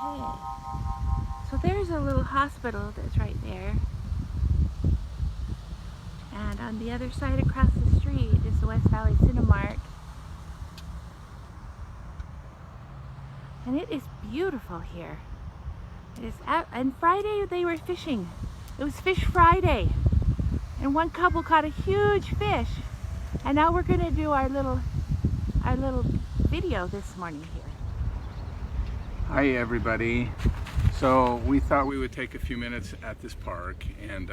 Okay. So there's a little hospital that's right there. And on the other side across the street is the West Valley Cinemark. And it is beautiful here. It is and Friday they were fishing. It was Fish Friday. And one couple caught a huge fish. And now we're gonna do our little video this morning here. Hi everybody. So we thought we would take a few minutes at this park, and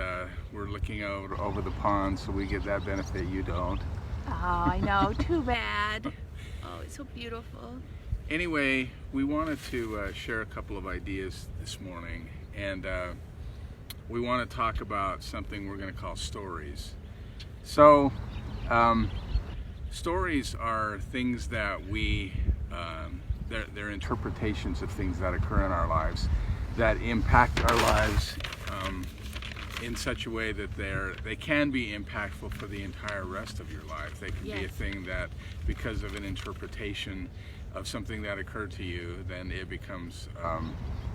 we're looking out over the pond, so we get that benefit you don't. Oh, I know, too bad. Oh, it's so beautiful. Anyway, we wanted to share a couple of ideas this morning, and we want to talk about something we're going to call stories. So stories are things that we they're interpretations of things that occur in our lives that impact our lives in such a way that they can be impactful for the entire rest of your life. They can be a thing that, because of an interpretation of something that occurred to you, then it becomes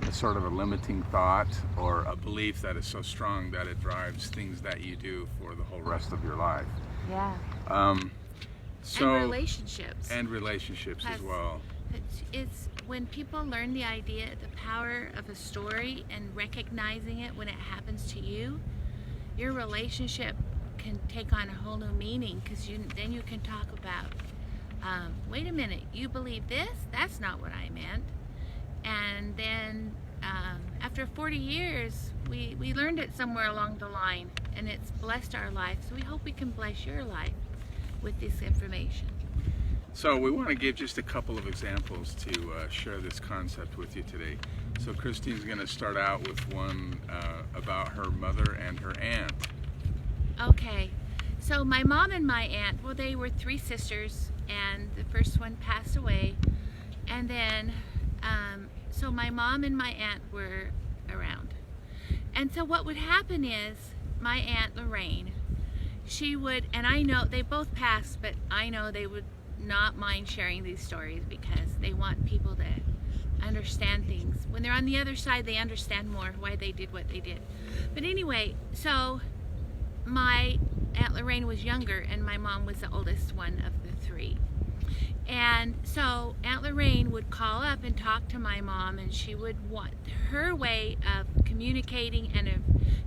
a sort of a limiting thought or a belief that is so strong that it drives things that you do for the whole rest of your life. Yeah. And relationships. And relationships as well. It's when people learn the idea, the power of a story, and recognizing it when it happens to you, your relationship can take on a whole new meaning, because then you can talk about, wait a minute, you believe this? That's not what I meant. And then after 40 years, we learned it somewhere along the line, and it's blessed our life. So we hope we can bless your life with this information. So we want to give just a couple of examples to share this concept with you today. So Christine's going to start out with one about her mother and her aunt. Okay, so my mom and my aunt, well, they were three sisters, and the first one passed away. And then, so my mom and my aunt were around. And so what would happen is, my Aunt Lorraine, she would, and I know they both passed, but I know they would not mind sharing these stories because they want people to understand things. When they're on the other side, they understand more why they did what they did. But anyway, so my Aunt Lorraine was younger, and my mom was the oldest one of the three. And so Aunt Lorraine would call up and talk to my mom, and she would want, her way of communicating and of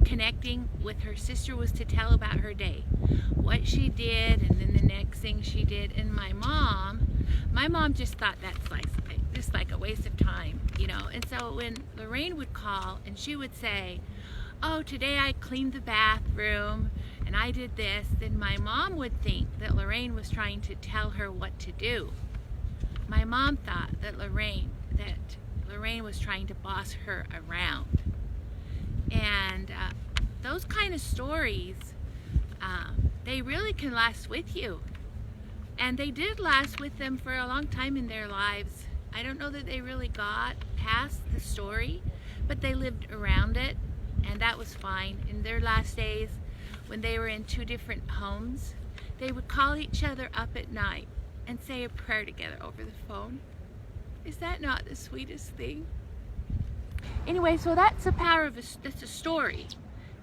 connecting with her sister was to tell about her day, what she did, and then the next thing she did. And my mom just thought that's just like a waste of time, you know. And so when Lorraine would call and she would say, oh, today I cleaned the bathroom and I did this, then my mom would think that Lorraine was trying to tell her what to do. My mom thought that Lorraine was trying to boss her around. And those kind of stories, they really can last with you. And they did last with them for a long time in their lives. I don't know that they really got past the story, but they lived around it, and that was fine. In their last days, when they were in two different homes, they would call each other up at night and say a prayer together over the phone. Is that not the sweetest thing? Anyway, so that's the power of that's a story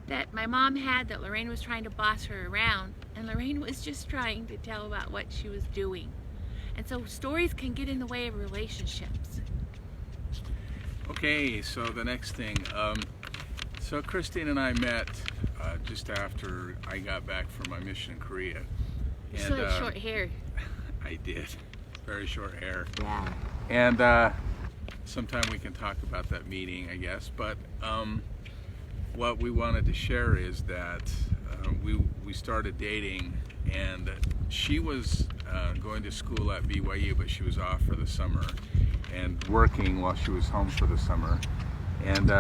that my mom had, that Lorraine was trying to boss her around, and Lorraine was just trying to tell about what she was doing. And so stories can get in the way of relationships. Okay, so the next thing. So Christine and I met just after I got back from my mission in Korea. You still had short hair. I did. Very short hair. Yeah. And sometime we can talk about that meeting, I guess. But what we wanted to share is that we started dating, and she was going to school at BYU, but she was off for the summer and working while she was home for the summer. And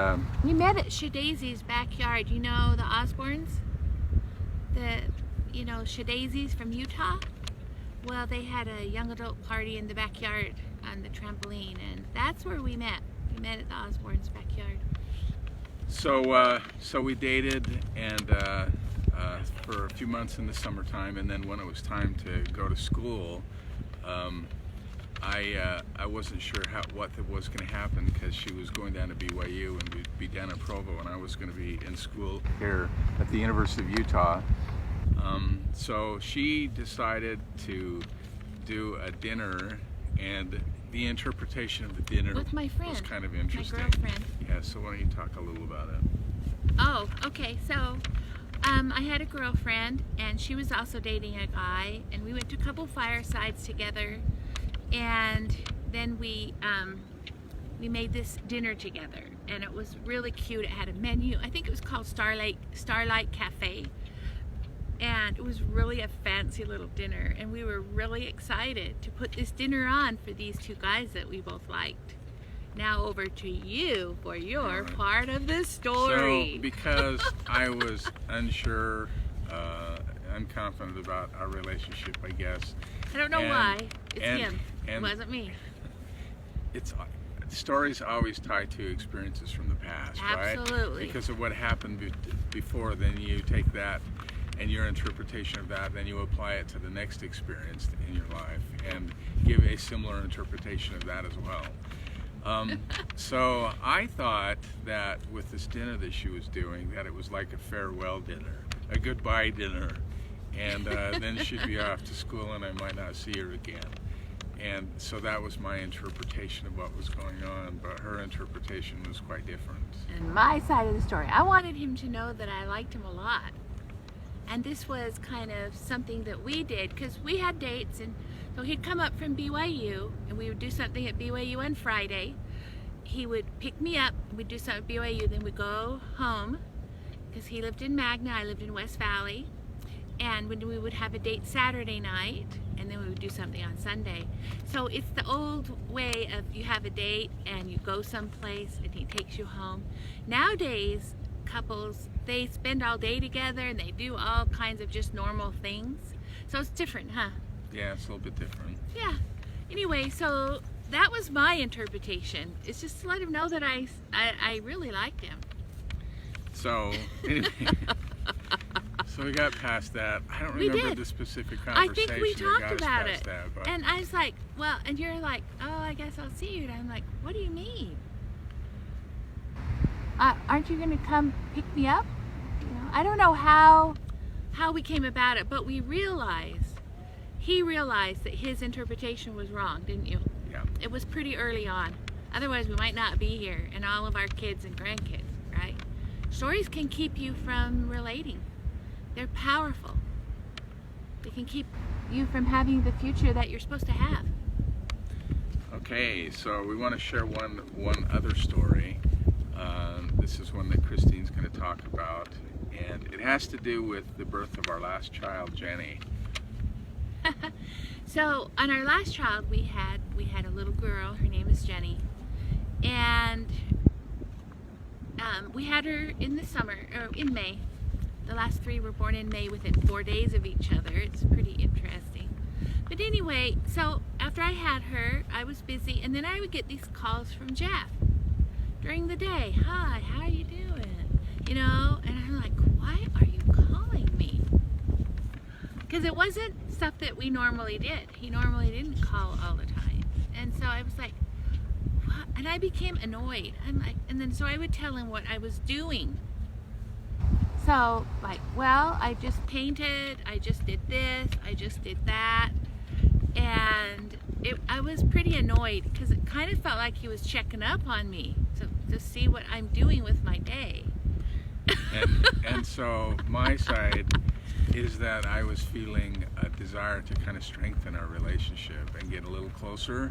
we met at Shadaisy's backyard. You know the Osbornes? Shadaisy's from Utah? Well, they had a young adult party in the backyard on the trampoline, and that's where we met. We met at the Osbornes' backyard. So we dated, and for a few months in the summertime, and then when it was time to go to school, I wasn't sure what was going to happen because she was going down to BYU and we'd be down in Provo, and I was going to be in school here at the University of Utah. So she decided to do a dinner, and the interpretation of the dinner with my friend, was kind of interesting. my girlfriend. Yeah, so why don't you talk a little about it? Oh, okay. So I had a girlfriend, and she was also dating a guy, and we went to a couple firesides together, and then we made this dinner together, and it was really cute. It had a menu. I think it was called Starlight Cafe, and it was really a fancy little dinner, and we were really excited to put this dinner on for these two guys that we both liked. Now over to you for your part of the story. So, because I was unsure, unconfident about our relationship, I guess. I don't know why. It's him. It and wasn't me. It's stories always tied to experiences from the past, right? Absolutely. Because of what happened before, then you take that and your interpretation of that, then you apply it to the next experience in your life and give a similar interpretation of that as well. So I thought that with this dinner that she was doing, that it was like a farewell dinner, a goodbye dinner, and then she'd be off to school and I might not see her again. And so that was my interpretation of what was going on, but her interpretation was quite different. And my side of the story, I wanted him to know that I liked him a lot. And this was kind of something that we did, because we had dates, and so he'd come up from BYU, and we would do something at BYU on Friday. He would pick me up, we'd do something at BYU, then we'd go home, because he lived in Magna, I lived in West Valley, and when we would have a date Saturday night, and then we would do something on Sunday. So it's the old way of you have a date, and you go someplace, and he takes you home. Nowadays, couples, they spend all day together, and they do all kinds of just normal things. So it's different, huh? Yeah, it's a little bit different. Yeah. Anyway, so that was my interpretation. It's just to let him know that I really liked him. So, anyway, so we got past that. I don't We remember did. the specific I conversation think we that talked got us about past it. that, but And I was like, well, and you're like, oh, I guess I'll see you. And I'm like, what do you mean? Aren't you going to come pick me up? You know, I don't know how we came about it, but he realized that his interpretation was wrong, didn't you? yeah. It was pretty early on. Otherwise, we might not be here, and all of our kids and grandkids, right? Stories can keep you from relating. They're powerful. They can keep you from having the future that you're supposed to have. Okay, so we want to share one other story. This is one that Christine's going to talk about, and it has to do with the birth of our last child, Jenny. So on our last child, we had a little girl. Her name is Jenny, and we had her in the summer, or in May. The last three were born in May within 4 days of each other. It's pretty interesting. But anyway, so after I had her, I was busy, and then I would get these calls from Jeff during the day. Hi, how are you doing? You know, and I'm like, why are you calling me? Because it wasn't stuff that we normally did. He normally didn't call all the time. And so I was like, what? And I became annoyed. I'm like, and then so I would tell him what I was doing. So, like, well, I just painted, I just did this, I just did that. And I was pretty annoyed because it kind of felt like he was checking up on me to see what I'm doing with my day. And so my side is that I was feeling a desire to kind of strengthen our relationship and get a little closer,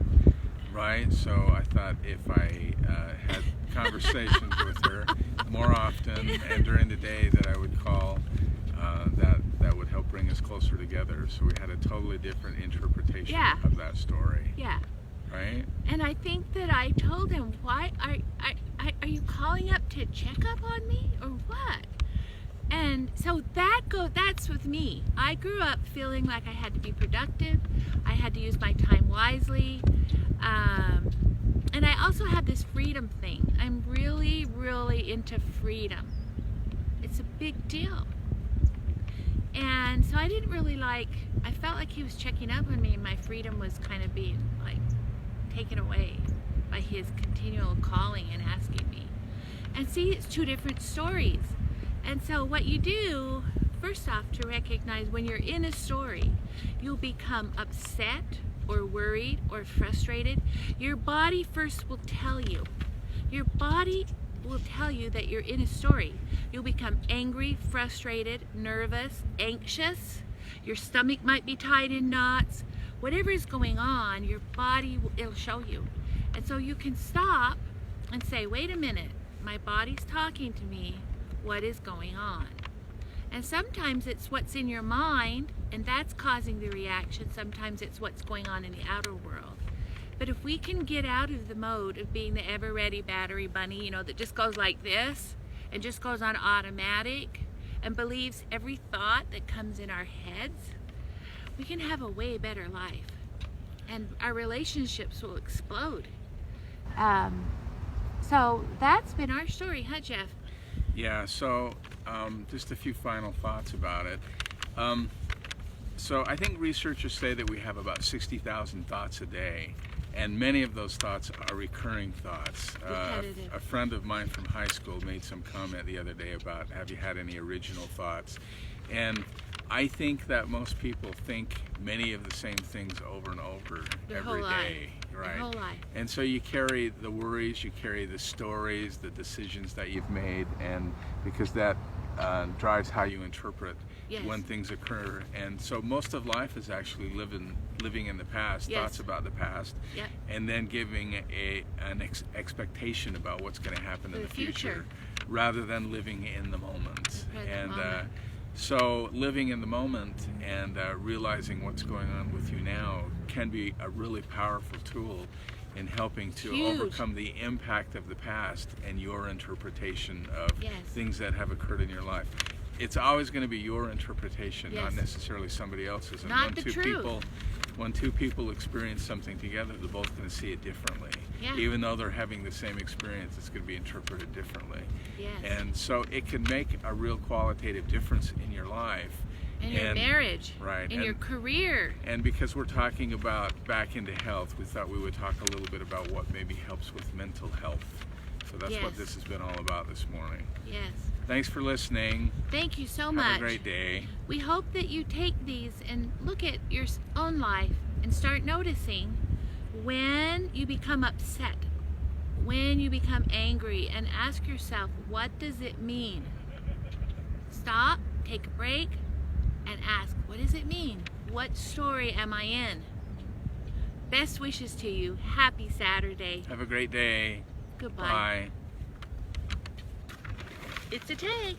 right? So I thought if I had conversations with her more often and during the day that I would call, that would help bring us closer together. So we had a totally different interpretation Yeah. of that story, Yeah. right? And I think that I told him, why are you calling up to check up on me or what? And so that's with me. I grew up feeling like I had to be productive. I had to use my time wisely. And I also have this freedom thing. I'm really, really into freedom. It's a big deal. And so I didn't really I felt like he was checking up on me, and my freedom was kind of being like taken away by his continual calling and asking me. And see, it's two different stories. And so what you do, first off, to recognize when you're in a story, you'll become upset or worried or frustrated. Your body first will tell you. Your body will tell you that you're in a story. You'll become angry, frustrated, nervous, anxious. Your stomach might be tied in knots. Whatever is going on, your body, it'll show you. And so you can stop and say, wait a minute, my body's talking to me. What is going on? And sometimes it's what's in your mind, and that's causing the reaction. Sometimes it's what's going on in the outer world. But if we can get out of the mode of being the ever-ready battery bunny, you know, that just goes like this and just goes on automatic and believes every thought that comes in our heads, we can have a way better life. And our relationships will explode. So that's been our story, huh, Jeff? Yeah, so just a few final thoughts about it. So I think researchers say that we have about 60,000 thoughts a day, and many of those thoughts are recurring thoughts. Repetitive. A friend of mine from high school made some comment the other day about, have you had any original thoughts? And I think that most people think many of the same things over and over Their whole every life. day. Right. Their whole life. And so you carry the worries, you carry the stories, the decisions that you've made, and because that drives how you interpret Yes. when things occur. And so most of life is actually living in the past, Yes. thoughts about the past, Yep. and then giving an expectation about what's going to happen in For the the future. rather than living in the moment. present And moment. so living in the moment and realizing what's going on with you now can be a really powerful tool in helping to Huge. overcome the impact of the past and your interpretation of Yes. things that have occurred in your life. It's always going to be your interpretation, not Yes. necessarily somebody else's. And Not when the two truth. people, when two people experience something together, they're both going to see it differently. Yeah. Even though they're having the same experience, it's going to be interpreted differently. Yes. And so it can make a real qualitative difference in your life. In your marriage. Right. In your career. And because we're talking about back into health, we thought we would talk a little bit about what maybe helps with mental health. So that's what Yes. this has been all about this morning. Yes. Thanks for listening. Thank you so Have much. a great day. We hope that you take these and look at your own life and start noticing when you become upset, when you become angry, and ask yourself, what does it mean? Stop, take a break, and ask, what does it mean? What story am I in? Best wishes to you. Happy Saturday. Have a great day. Goodbye. Bye. It's a take.